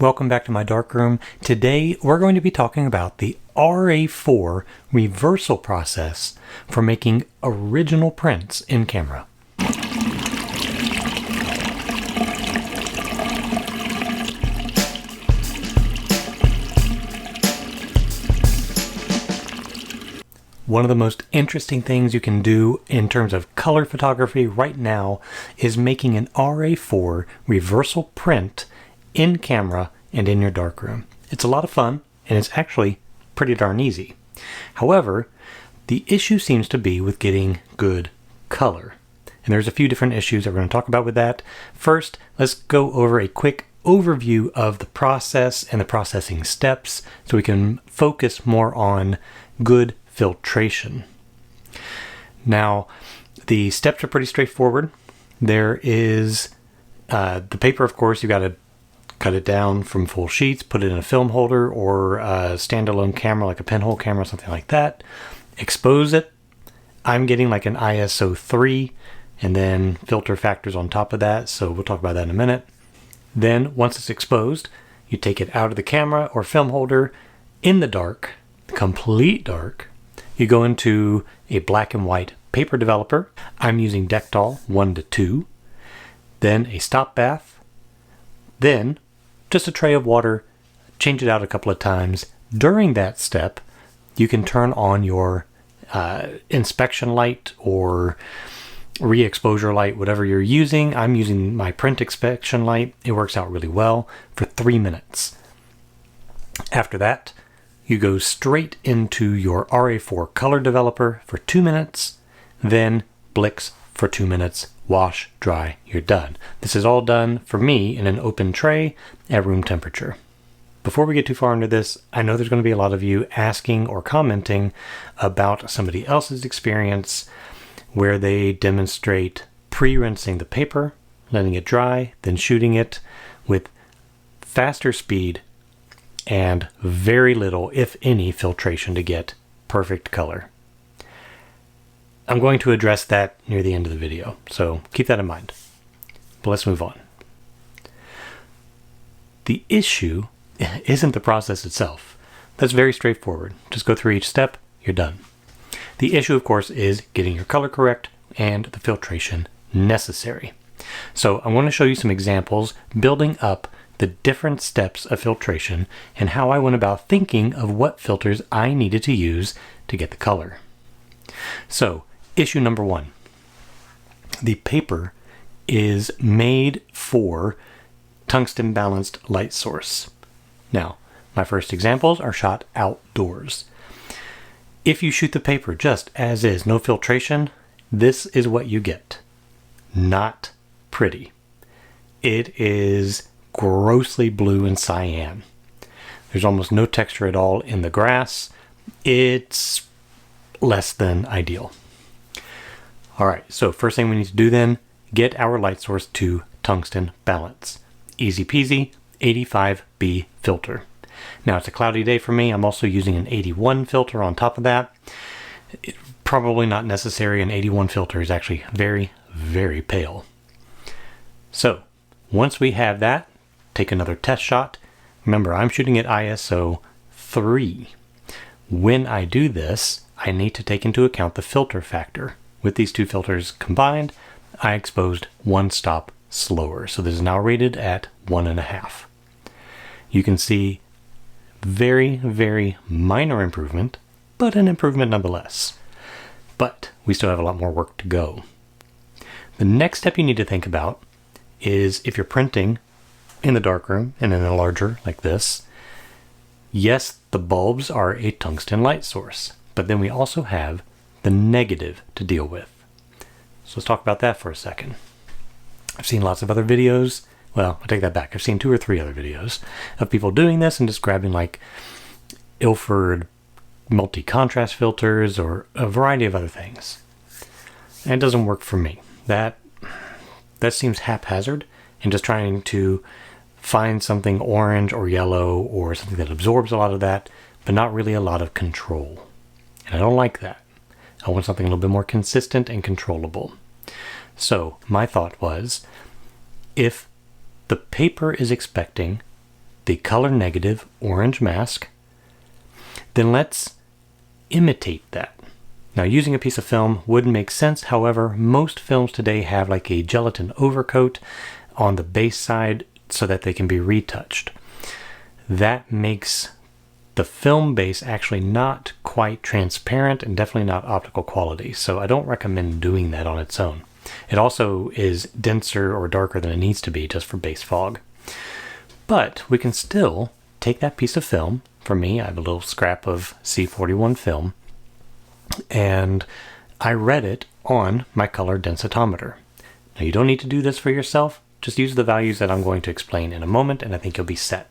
Welcome back to my darkroom. Today we're going to be talking about the RA4 reversal process for making original prints in camera. One of the most interesting things you can do in terms of color photography right now is making an RA4 reversal print in camera and in your darkroom. It's a lot of fun and it's actually pretty darn easy. However, the issue seems to be with getting good color. And there's a few different issues that we're going to talk about with that. First, let's go over a quick overview of the process and the processing steps so we can focus more on good filtration. Now, the steps are pretty straightforward. There is the paper, of course. You got to cut it down from full sheets, put it in a film holder or a standalone camera like a pinhole camera, something like that. Expose it. I'm getting like an ISO 3 and then filter factors on top of that, so we'll talk about that in a minute. Then once it's exposed, you take it out of the camera or film holder in the dark, complete dark. You go into a black and white paper developer. I'm using Dektol 1 to 2. Then a stop bath. Then just a tray of water. Change it out a couple of times. During that step, you can turn on your inspection light or re-exposure light, whatever you're using. I'm using my print inspection light. It works out really well for 3 minutes. After that, you go straight into your RA4 color developer for 2 minutes, then Blix for 2 minutes, wash, dry, you're done. This is all done for me in an open tray at room temperature. Before we get too far into this, I know there's going to be a lot of you asking or commenting about somebody else's experience where they demonstrate pre-rinsing the paper, letting it dry, then shooting it with faster speed and very little, if any, filtration to get perfect color. I'm going to address that near the end of the video, so keep that in mind. But let's move on. The issue isn't the process itself. That's very straightforward. Just go through each step, you're done. The issue, of course, is getting your color correct and the filtration necessary. So I'm going to show you some examples building up the different steps of filtration and how I went about thinking of what filters I needed to use to get the color. So, issue number 1. The paper is made for tungsten balanced light source. Now, my first examples are shot outdoors. If you shoot the paper just as is, no filtration, this is what you get. Not pretty. It is grossly blue and cyan. There's almost no texture at all in the grass. It's less than ideal. Alright, so first thing we need to do then, get our light source to tungsten balance. Easy peasy, 85B filter. Now it's a cloudy day for me. I'm also using an 81 filter on top of that. Probably not necessary. An 81 filter is actually very, very pale. So once we have that, take another test shot. Remember, I'm shooting at ISO 3. When I do this, I need to take into account the filter factor. With these two filters combined, I exposed one stop slower. So this is now rated at 1.5. You can see very, very minor improvement, but an improvement nonetheless. But we still have a lot more work to go. The next step you need to think about is if you're printing in the darkroom and in a larger like this, yes, the bulbs are a tungsten light source, but then we also have the negative to deal with. So let's talk about that for a second. I've seen lots of other videos. Well, I take that back. I've seen 2 or 3 other videos of people doing this and just grabbing like Ilford multi-contrast filters or a variety of other things. And it doesn't work for me. That seems haphazard and just trying to find something orange or yellow or something that absorbs a lot of that, but not really a lot of control. And I don't like that. I want something a little bit more consistent and controllable. So my thought was, if the paper is expecting the color negative orange mask. Then let's imitate that. Now, using a piece of film would make sense. However, most films today have like a gelatin overcoat on the base side so that they can be retouched. That makes the film base actually not quite transparent and definitely not optical quality. So I don't recommend doing that on its own. It also is denser or darker than it needs to be just for base fog. But we can still take that piece of film. For me, I have a little scrap of C41 film, and I read it on my color densitometer. Now, you don't need to do this for yourself. Just use the values that I'm going to explain in a moment, and I think you'll be set.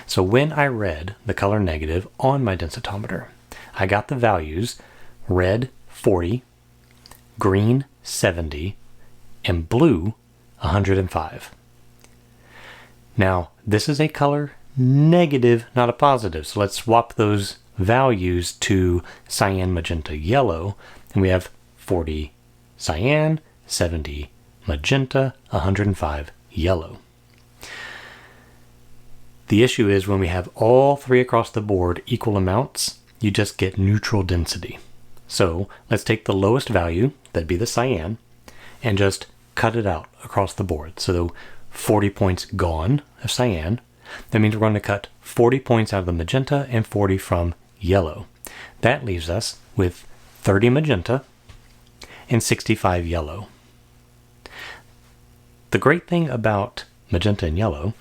So when I read the color negative on my densitometer, I got the values red 40, green 70, and blue 105. Now, this is a color negative, not a positive. So let's swap those values to cyan, magenta, yellow, and we have 40 cyan, 70 magenta, 105 yellow. The issue is when we have all three across the board equal amounts, you just get neutral density. So let's take the lowest value, that'd be the cyan, and just cut it out across the board. So 40 points gone of cyan. That means we're going to cut 40 points out of the magenta and 40 from yellow. That leaves us with 30 magenta and 65 yellow. The great thing about magenta and yellow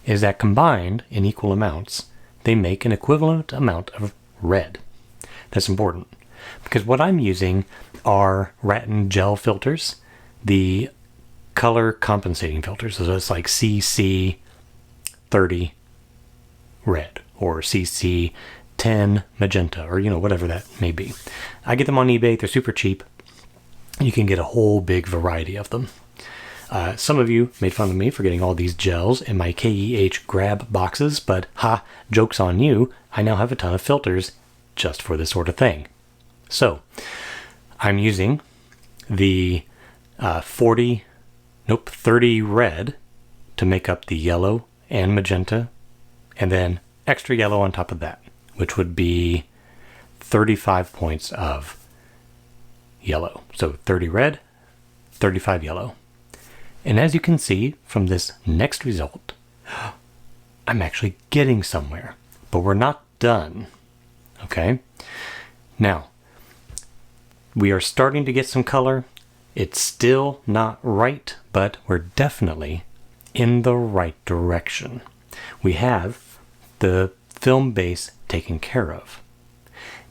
is that combined in equal amounts, they make an equivalent amount of red. That's important because what I'm using are Ratten gel filters, the color compensating filters. So it's like CC 30 red or CC 10 magenta, or whatever that may be. I get them on eBay. They're super cheap. You can get a whole big variety of them. Some of you made fun of me for getting all these gels in my KEH grab boxes, but joke's on you. I now have a ton of filters just for this sort of thing. So I'm using the 30 red to make up the yellow and magenta, and then extra yellow on top of that, which would be 35 points of yellow. So 30 red, 35 yellow. And as you can see from this next result, I'm actually getting somewhere, but we're not done. Okay? Now, we are starting to get some color. It's still not right, but we're definitely in the right direction. We have the film base taken care of.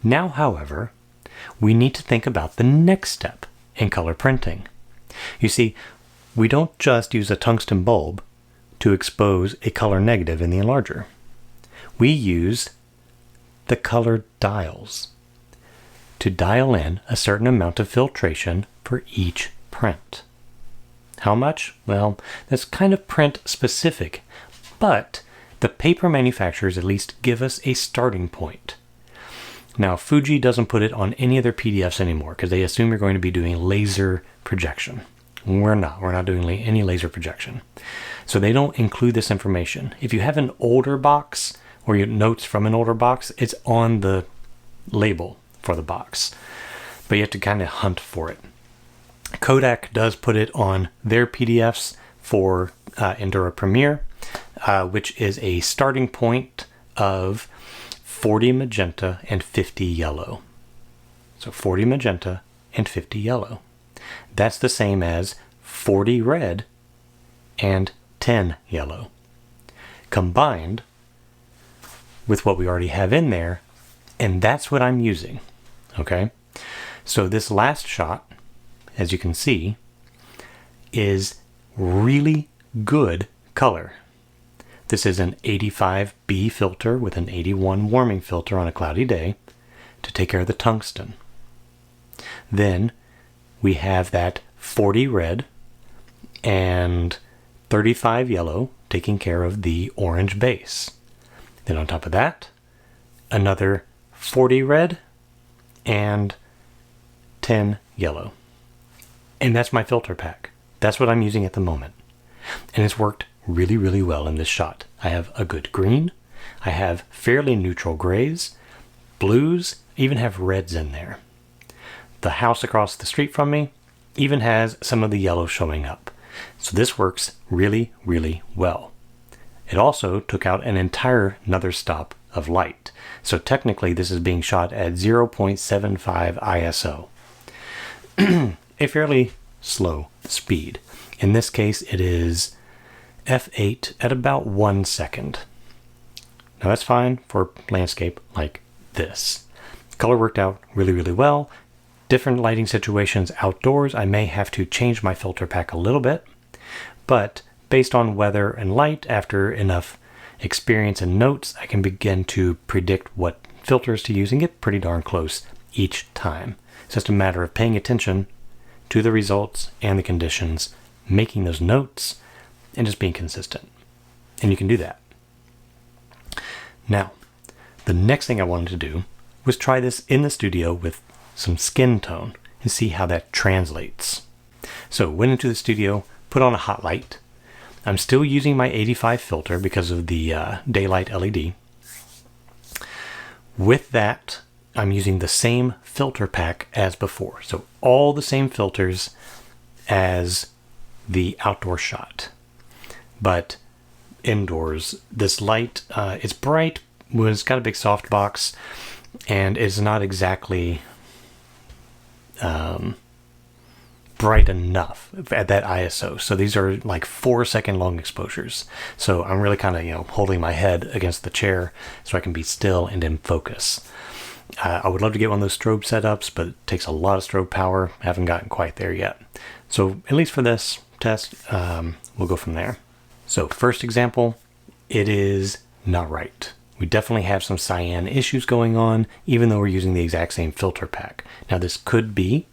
Now, however, we need to think about the next step in color printing. You see, we don't just use a tungsten bulb to expose a color negative in the enlarger. We use the color dials to dial in a certain amount of filtration for each print. How much? Well, that's kind of print specific, but the paper manufacturers at least give us a starting point. Now, Fuji doesn't put it on any of their PDFs anymore because they assume you're going to be doing laser projection. We're not doing any laser projection. So they don't include this information. If you have an older box or your notes from an older box, it's on the label for the box, but you have to kind of hunt for it. Kodak does put it on their PDFs for Endura Premiere, which is a starting point of 40 magenta and 50 yellow. So 40 magenta and 50 yellow. That's the same as 40 red and 10 yellow. Combined with what we already have in there, and that's what I'm using. Okay? So this last shot, as you can see, is really good color. This is an 85B filter with an 81 warming filter on a cloudy day to take care of the tungsten. Then we have that 40 red and 35 yellow taking care of the orange base. Then on top of that, another 40 red and 10 yellow. And that's my filter pack. That's what I'm using at the moment. And it's worked really, really well in this shot. I have a good green, I have fairly neutral grays, blues, even have reds in there. The house across the street from me even has some of the yellow showing up. So this works really, really well. It also took out an entire another stop of light. So technically this is being shot at 0.75 ISO. A fairly slow speed. In this case it is f8 at about 1 second. Now that's fine for landscape like this. Color worked out really, really well. Different lighting situations outdoors, I may have to change my filter pack a little bit, but based on weather and light, after enough experience and notes, I can begin to predict what filters to use and get pretty darn close each time. It's just a matter of paying attention to the results and the conditions, making those notes, and just being consistent. And you can do that. Now, the next thing I wanted to do was try this in the studio with some skin tone and see how that translates. So went into the studio, put on a hot light. I'm still using my 85 filter because of the daylight LED. With that, I'm using the same filter pack as before. So all the same filters as the outdoor shot. But indoors, this light, it's bright, it's got a big softbox, and is not exactly bright enough at that ISO. So these are like 4-second long exposures. So I'm really kind of, holding my head against the chair so I can be still and in focus. I would love to get one of those strobe setups, but it takes a lot of strobe power. I haven't gotten quite there yet. So at least for this test, we'll go from there. So first example, it is not right. We definitely have some cyan issues going on, even though we're using the exact same filter pack. Now this could be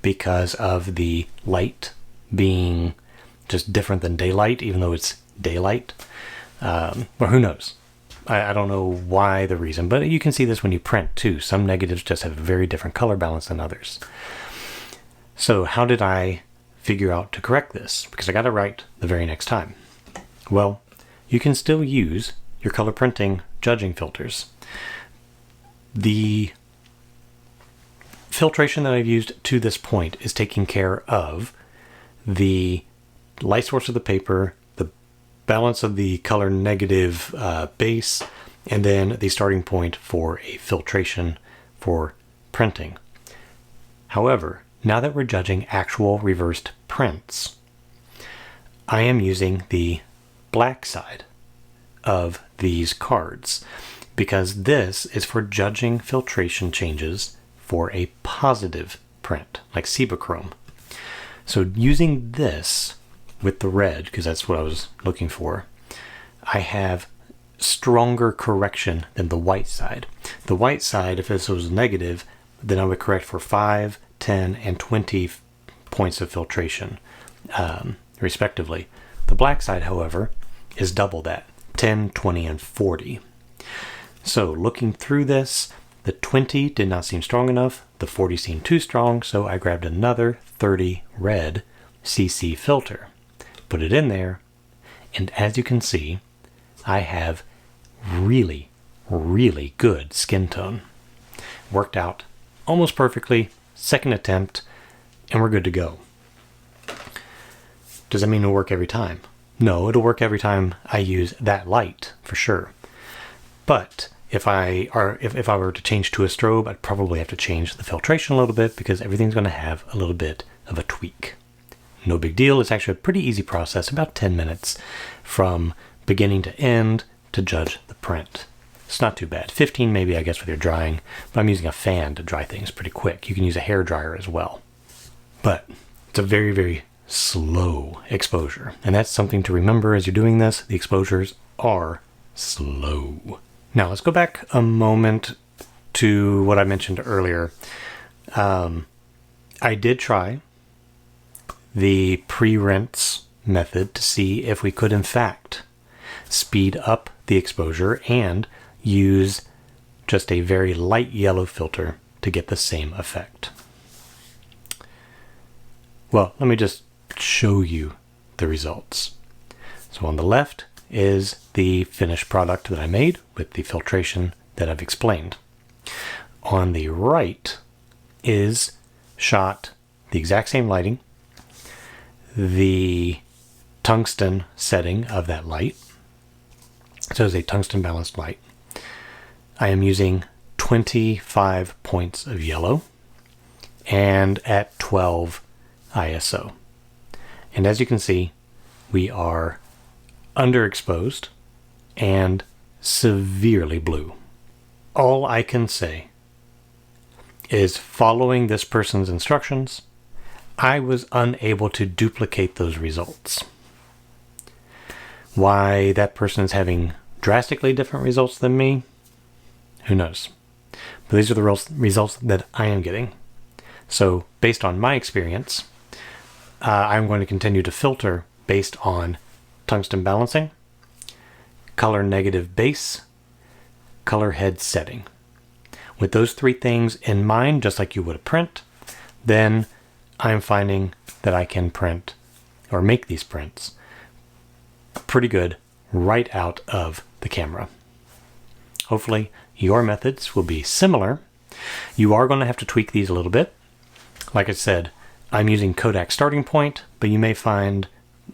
because of the light being just different than daylight, even though it's daylight. Or who knows? I don't know why the reason, but you can see this when you print too. Some negatives just have a very different color balance than others. So how did I figure out to correct this? Because I got it right the very next time. Well, you can still use your color printing judging filters. The filtration that I've used to this point is taking care of the light source of the paper, the balance of the color negative base, and then the starting point for a filtration for printing. However, now that we're judging actual reversed prints, I am using the black side of these cards because this is for judging filtration changes for a positive print, like Cibachrome. So using this with the red, because that's what I was looking for, I have stronger correction than the white side. The white side, if this was negative, then I would correct for 5, 10, and 20 points of filtration, respectively. The black side, however, is double that, 10, 20, and 40. So looking through this, the 20 did not seem strong enough, the 40 seemed too strong, so I grabbed another 30 red CC filter, put it in there, and as you can see, I have really, really good skin tone. Worked out almost perfectly, second attempt, and we're good to go. Does that mean it'll work every time? No, it'll work every time I use that light, for sure. But if I were to change to a strobe, I'd probably have to change the filtration a little bit because everything's going to have a little bit of a tweak. No big deal. It's actually a pretty easy process, about 10 minutes from beginning to end to judge the print. It's not too bad. 15 maybe, I guess, with your drying, but I'm using a fan to dry things pretty quick. You can use a hair dryer as well. But it's a very, very slow exposure. And that's something to remember as you're doing this. The exposures are slow. Now let's go back a moment to what I mentioned earlier. I did try the pre-rinse method to see if we could in fact speed up the exposure and use just a very light yellow filter to get the same effect. Well, let me just show you the results. So on the left, is the finished product that I made with the filtration that I've explained. On the right is shot the exact same lighting, the tungsten setting of that light. So it's a tungsten balanced light. I am using 25 points of yellow and at 12 ISO. And as you can see, we are underexposed and severely blue. All I can say is, following this person's instructions, I was unable to duplicate those results. Why that person is having drastically different results than me, who knows? But these are the results that I am getting. So based on my experience, I'm going to continue to filter based on tungsten balancing, color negative base, color head setting. With those three things in mind, just like you would a print, then I'm finding that I can print or make these prints pretty good right out of the camera. Hopefully your methods will be similar. You are going to have to tweak these a little bit. Like I said, I'm using Kodak starting point, but you may find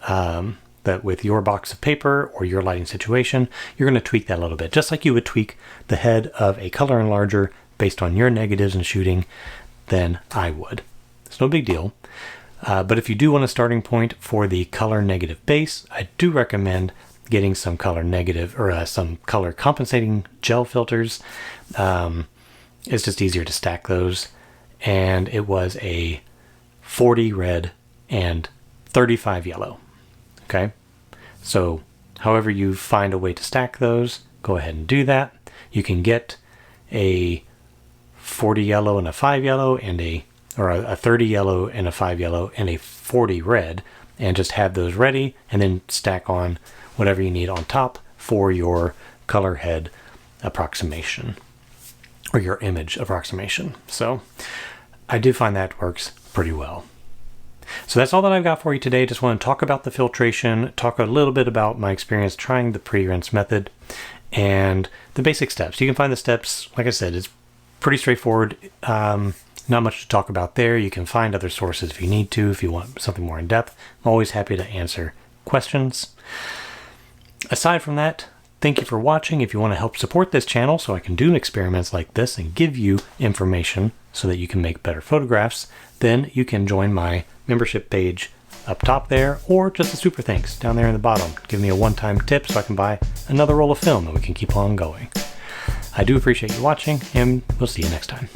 that with your box of paper or your lighting situation, you're going to tweak that a little bit, just like you would tweak the head of a color enlarger based on your negatives and shooting, then I would. It's no big deal. But if you do want a starting point for the color negative base, I do recommend getting some color negative or some color compensating gel filters. It's just easier to stack those. And it was a 40 red and 35 yellow. Okay, so however you find a way to stack those, go ahead and do that. You can get a 40 yellow and a 5 yellow and a 30 yellow and a 5 yellow and a 40 red, and just have those ready and then stack on whatever you need on top for your color head approximation or your image approximation. So I do find that works pretty well. So that's all that I've got for you today. Just want to talk about the filtration, talk a little bit about my experience trying the pre-rinse method and the basic steps. You can find the steps, like I said, it's pretty straightforward. Not much to talk about there. You can find other sources if you need to, if you want something more in depth. I'm always happy to answer questions. Aside from that, thank you for watching. If you want to help support this channel so I can do experiments like this and give you information so that you can make better photographs, then you can join my membership page up top there, or just a super thanks down there in the bottom. Give me a one-time tip so I can buy another roll of film and we can keep on going. I do appreciate you watching, and we'll see you next time.